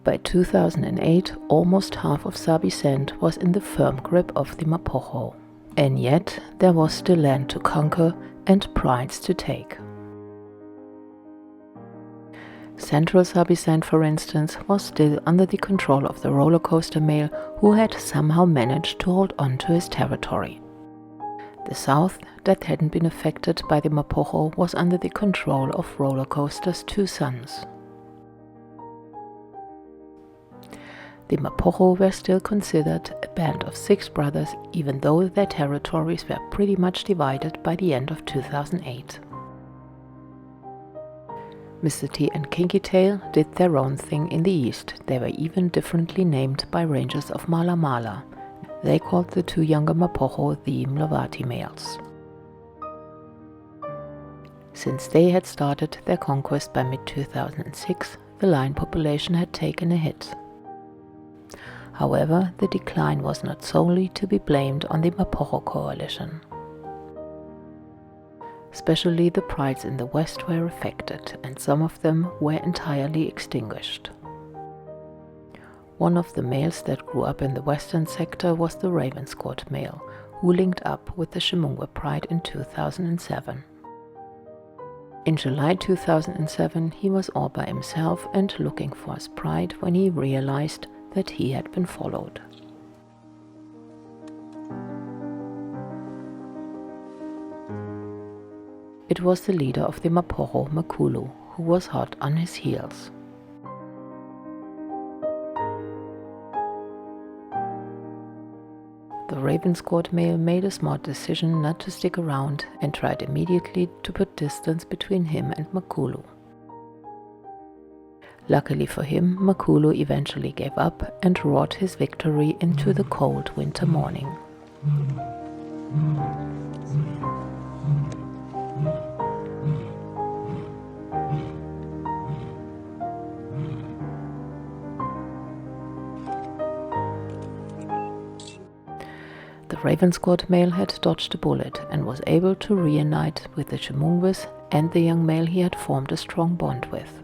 By 2008, almost half of Sabi Sand was in the firm grip of the Mapogo, and yet there was still land to conquer and prides to take. Central Sabi Sand, for instance, was still under the control of the Rollercoaster male, who had somehow managed to hold on to his territory. The south, that hadn't been affected by the Mapogo, was under the control of Rollercoaster's two sons. The Mapogo were still considered a band of 6 brothers, even though their territories were pretty much divided by the end of 2008. Mr. T and Kinky Tail did their own thing in the east. They were even differently named by rangers of Mala Mala. They called the 2 younger Mapogo the Mlowathi males. Since they had started their conquest by mid-2006, the lion population had taken a hit. However, the decline was not solely to be blamed on the Mapogo coalition. Especially the prides in the west were affected, and some of them were entirely extinguished. One of the males that grew up in the western sector was the Ravenscourt male, who linked up with the Ximunghwe pride in 2007. In July 2007, he was all by himself and looking for his pride when he realized that he had been followed. It was the leader of the Mapogo, Makulu, who was hot on his heels. The Ravenscourt male made a smart decision not to stick around and tried immediately to put distance between him and Makulu. Luckily for him, Makulu eventually gave up and wrought his victory into the cold winter morning. The Ravenscourt male had dodged a bullet and was able to reunite with the Ximunghwes and the young male he had formed a strong bond with.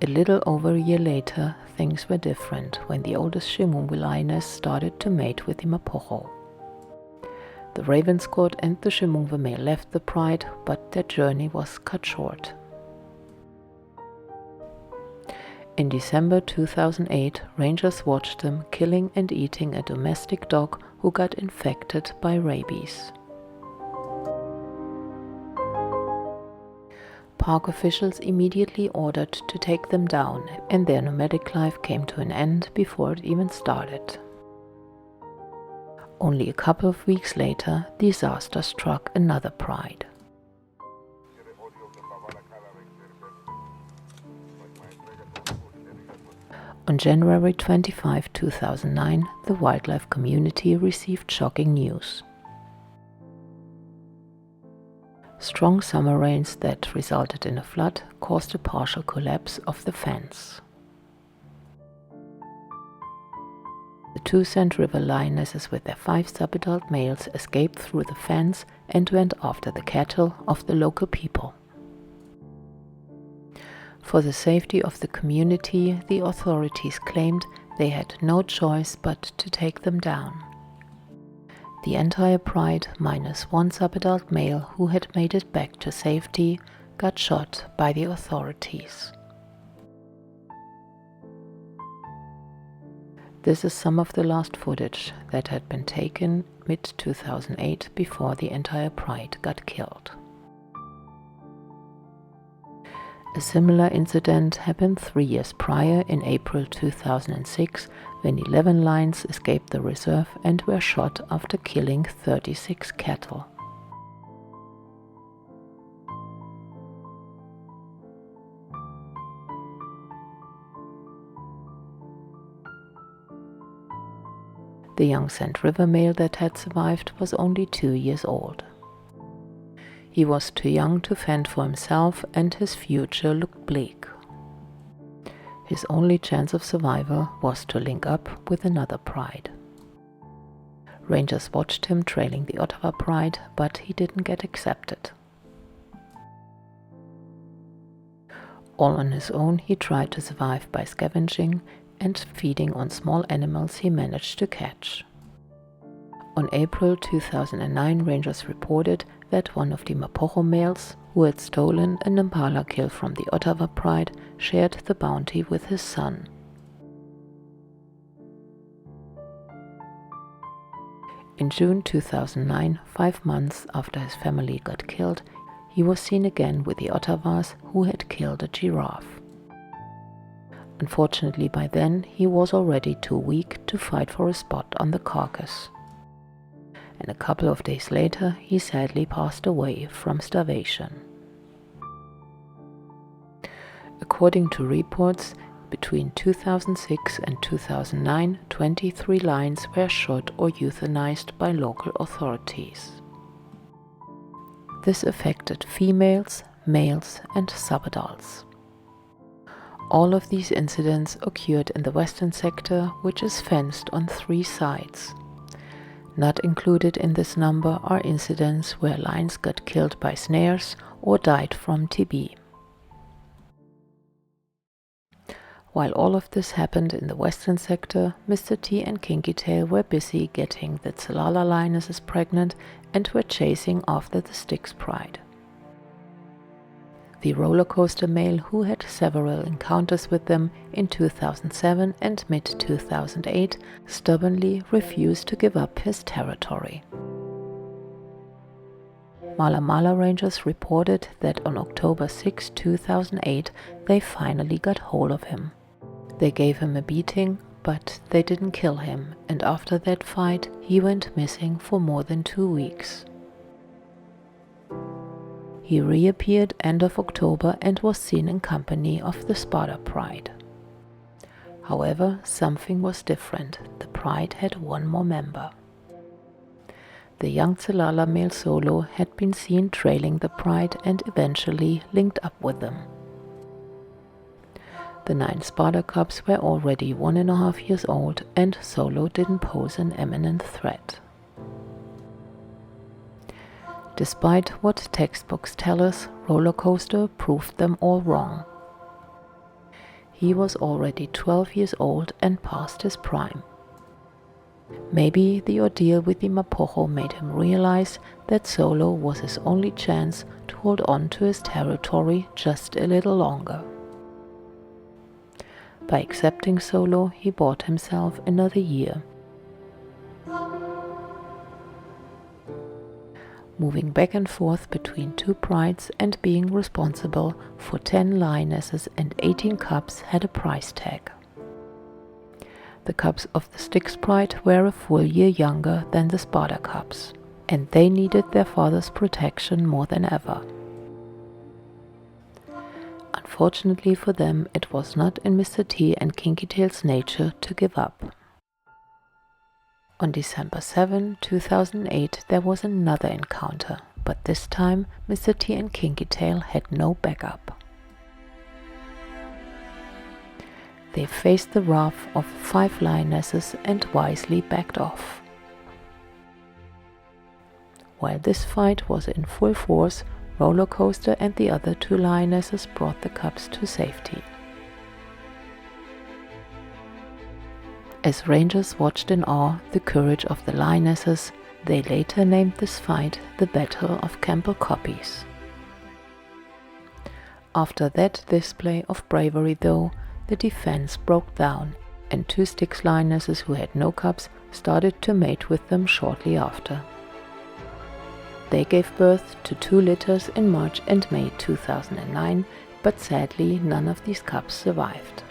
A little over a year later, things were different when the oldest Ximunghwe lioness started to mate with the Mapogo. The Ravenscourt and the Ximunghwe male left the pride, but their journey was cut short. In December 2008, rangers watched them killing and eating a domestic dog who got infected by rabies. Park officials immediately ordered to take them down, and their nomadic life came to an end before it even started. Only a couple of weeks later, disaster struck another pride. On January 25, 2009, the wildlife community received shocking news. Strong summer rains that resulted in a flood caused a partial collapse of the fence. The 2 Sandriver lionesses with their 5 subadult males escaped through the fence and went after the cattle of the local people. For the safety of the community, the authorities claimed they had no choice but to take them down. The entire pride, minus 1 subadult male who had made it back to safety, got shot by the authorities. This is some of the last footage that had been taken mid-2008 before the entire pride got killed. A similar incident happened 3 years prior in April 2006 when 11 lions escaped the reserve and were shot after killing 36 cattle. The young Sandriver male that had survived was only 2 years old. He was too young to fend for himself and his future looked bleak. His only chance of survival was to link up with another pride. Rangers watched him trailing the Ottawa pride, but he didn't get accepted. All on his own, he tried to survive by scavenging and feeding on small animals he managed to catch. On April 2009, rangers reported that one of the Mapogo males, who had stolen an impala kill from the Ottawa Pride, shared the bounty with his son. In June 2009, 5 months after his family got killed, he was seen again with the Ottawas who had killed a giraffe. Unfortunately, by then he was already too weak to fight for a spot on the carcass. And a couple of days later, he sadly passed away from starvation. According to reports, between 2006 and 2009, 23 lions were shot or euthanized by local authorities. This affected females, males, and subadults. All of these incidents occurred in the western sector, which is fenced on 3 sides. Not included in this number are incidents where lions got killed by snares or died from TB. While all of this happened in the western sector, Mr. T and Kinky Tail were busy getting the Tsalala lionesses pregnant and were chasing after the Styx pride. The Rollercoaster male, who had several encounters with them in 2007 and mid-2008, stubbornly refused to give up his territory. Mala rangers reported that on October 6, 2008, they finally got hold of him. They gave him a beating, but they didn't kill him, and after that fight, he went missing for more than 2 weeks. He reappeared end of October and was seen in company of the SAGA pride. However, something was different. The pride had one more member. The young Tsalala male solo had been seen trailing the pride and eventually linked up with them. The 9 SAGA cubs were already 1.5 years old, and Solo didn't pose an imminent threat. Despite what textbooks tell us, Rollercoaster proved them all wrong. He was already 12 years old and past his prime. Maybe the ordeal with the Mapogo made him realize that Solo was his only chance to hold on to his territory just a little longer. By accepting Solo, he bought himself another year. Moving back and forth between 2 prides and being responsible for 10 lionesses and 18 cubs had a price tag. The cubs of the Styx pride were a full year younger than the SAGA cubs, and they needed their father's protection more than ever. Unfortunately for them, it was not in Mr. T and Kinky Tail's nature to give up. On December 7, 2008, there was another encounter, but this time Mr. T and Kinky Tail had no backup. They faced the wrath of 5 lionesses and wisely backed off. While this fight was in full force, Rollercoaster and the other 2 lionesses brought the cubs to safety. As rangers watched in awe the courage of the lionesses, they later named this fight the Battle of Campell Koppies. After that display of bravery though, the defense broke down, and 2 Styx lionesses who had no cubs started to mate with them shortly after. They gave birth to 2 litters in March and May 2009, but sadly none of these cubs survived.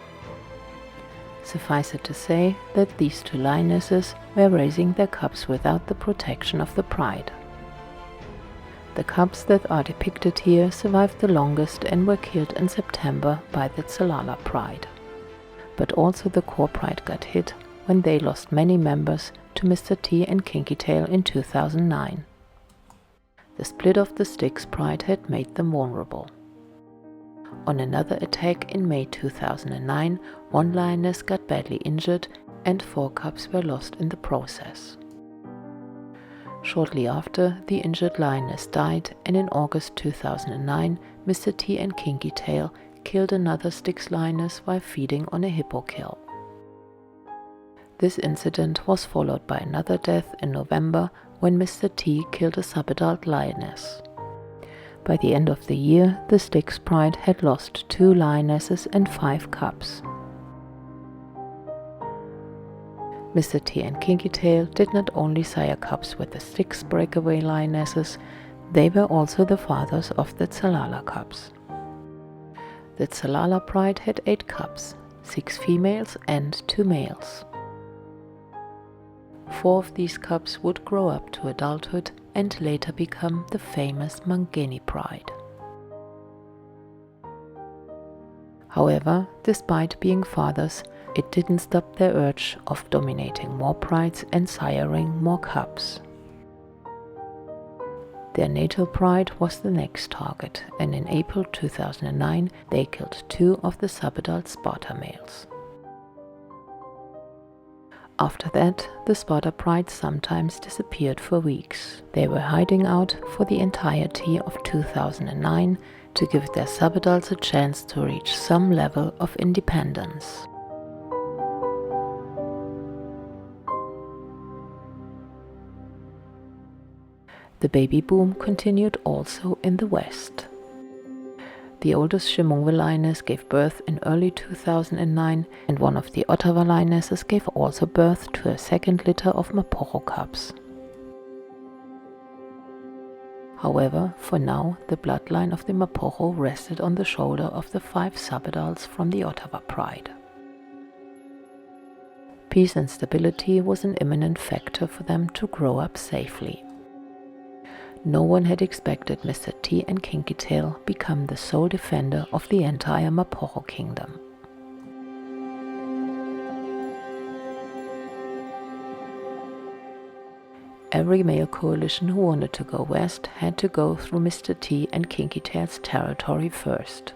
Suffice it to say that these 2 lionesses were raising their cubs without the protection of the pride. The cubs that are depicted here survived the longest and were killed in September by the Tsalala pride. But also the core pride got hit when they lost many members to Mr. T and Kinky Tail in 2009. The split of the Styx pride had made them vulnerable. On another attack in May 2009, 1 lioness got badly injured and 4 cubs were lost in the process. Shortly after, the injured lioness died, and in August 2009, Mr. T and Kinky Tail killed another Styx lioness while feeding on a hippo kill. This incident was followed by another death in November when Mr. T killed a subadult lioness. By the end of the year, the Styx pride had lost 2 lionesses and 5 cubs. Mr. T and Kinky Tail did not only sire cubs with the Styx breakaway lionesses, they were also the fathers of the Tsalala cubs. The Tsalala pride had 8 cubs, 6 females and 2 males. 4 of these cubs would grow up to adulthood and later become the famous Manyeleti pride. However, despite being fathers, it didn't stop their urge of dominating more prides and siring more cubs. Their natal pride was the next target, and in April 2009 they killed 2 of the subadult Sparta males. After that, the Sparta pride sometimes disappeared for weeks. They were hiding out for the entirety of 2009 to give their subadults a chance to reach some level of independence. The baby boom continued also in the West. The oldest Ximunghwe lioness gave birth in early 2009, and one of the Ottawa lionesses gave also birth to a second litter of Mapogo cubs. However, for now, the bloodline of the Mapogo rested on the shoulder of the 5 subadults from the Ottawa pride. Peace and stability was an imminent factor for them to grow up safely. No one had expected Mr. T and Kinky Tail become the sole defender of the entire Mapogo kingdom. Every male coalition who wanted to go west had to go through Mr. T and Kinky Tail's territory first.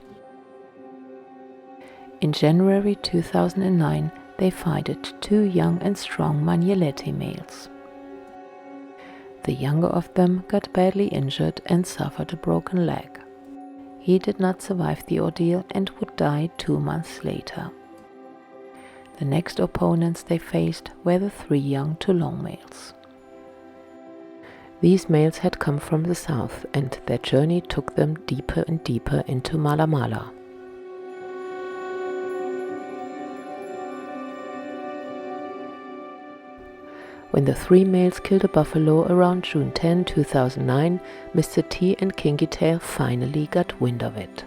In January 2009, they fighted 2 young and strong Manyeleti males. The younger of them got badly injured and suffered a broken leg. He did not survive the ordeal and would die 2 months later. The next opponents they faced were the 3 young Toulon males. These males had come from the south, and their journey took them deeper and deeper into Mala. When the 3 males killed a buffalo around June 10, 2009, Mr. T and Kinky Tail finally got wind of it.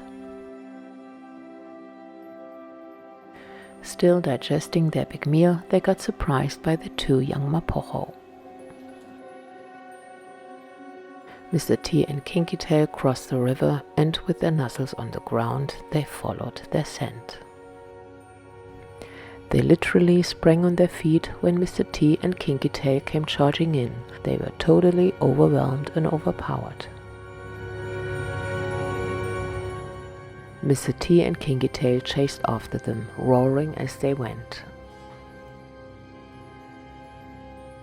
Still digesting their big meal, they got surprised by the 2 young Mapogo. Mr. T and Kinky Tail crossed the river, and with their nozzles on the ground, they followed their scent. They literally sprang on their feet when Mr. T and Kinky Tail came charging in. They were totally overwhelmed and overpowered. Mr. T and Kinky Tail chased after them, roaring as they went.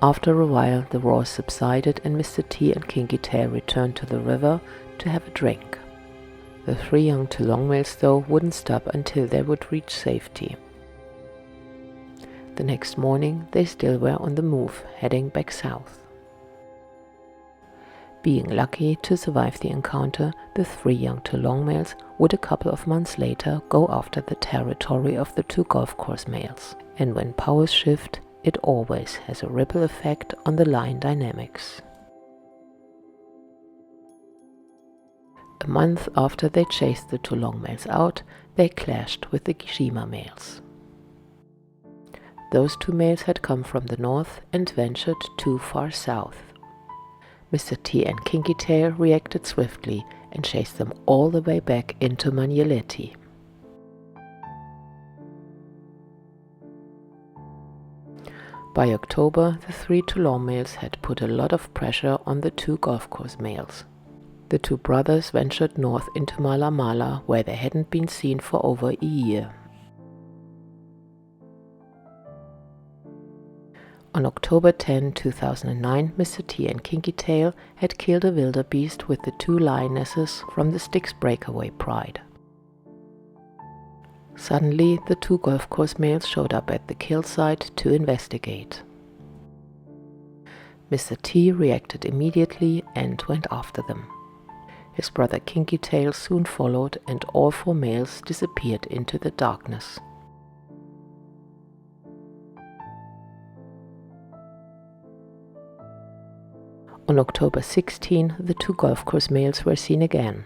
After a while, the roar subsided and Mr. T and Kinky Tail returned to the river to have a drink. The 3 young Toulon males, though, wouldn't stop until they would reach safety. The next morning, they still were on the move, heading back south. Being lucky to survive the encounter, the 3 young Toulon males would a couple of months later go after the territory of the 2 Golfcourse males. And when powers shift, it always has a ripple effect on the line dynamics. A month after they chased the Toulon males out, they clashed with the Gijima males. Those 2 males had come from the north and ventured too far south. Mr. T and Kinky Tail reacted swiftly and chased them all the way back into Manyeleti. By October, the 3 Toulon males had put a lot of pressure on the 2 Golfcourse males. The 2 brothers ventured north into Mala, where they hadn't been seen for over a year. On October 10, 2009, Mr. T and Kinky Tail had killed a wildebeest with the 2 lionesses from the Styx breakaway pride. Suddenly, the two Golfcourse males showed up at the kill site to investigate. Mr. T reacted immediately and went after them. His brother Kinky Tail soon followed, and all four males disappeared into the darkness. On October 16, the two Golfcourse males were seen again.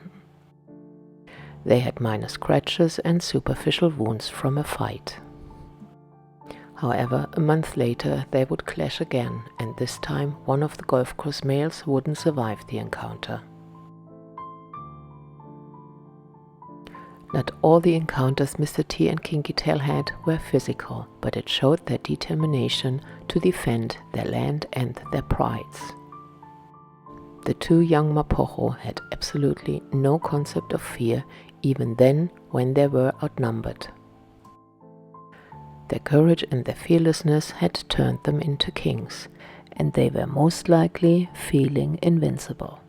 They had minor scratches and superficial wounds from a fight. However, a month later they would clash again, and this time one of the Golfcourse males wouldn't survive the encounter. Not all the encounters Mr. T and Kinky Tail had were physical, but it showed their determination to defend their land and their prides. The two young Mapogo had absolutely no concept of fear, even then when they were outnumbered. Their courage and their fearlessness had turned them into kings, and they were most likely feeling invincible.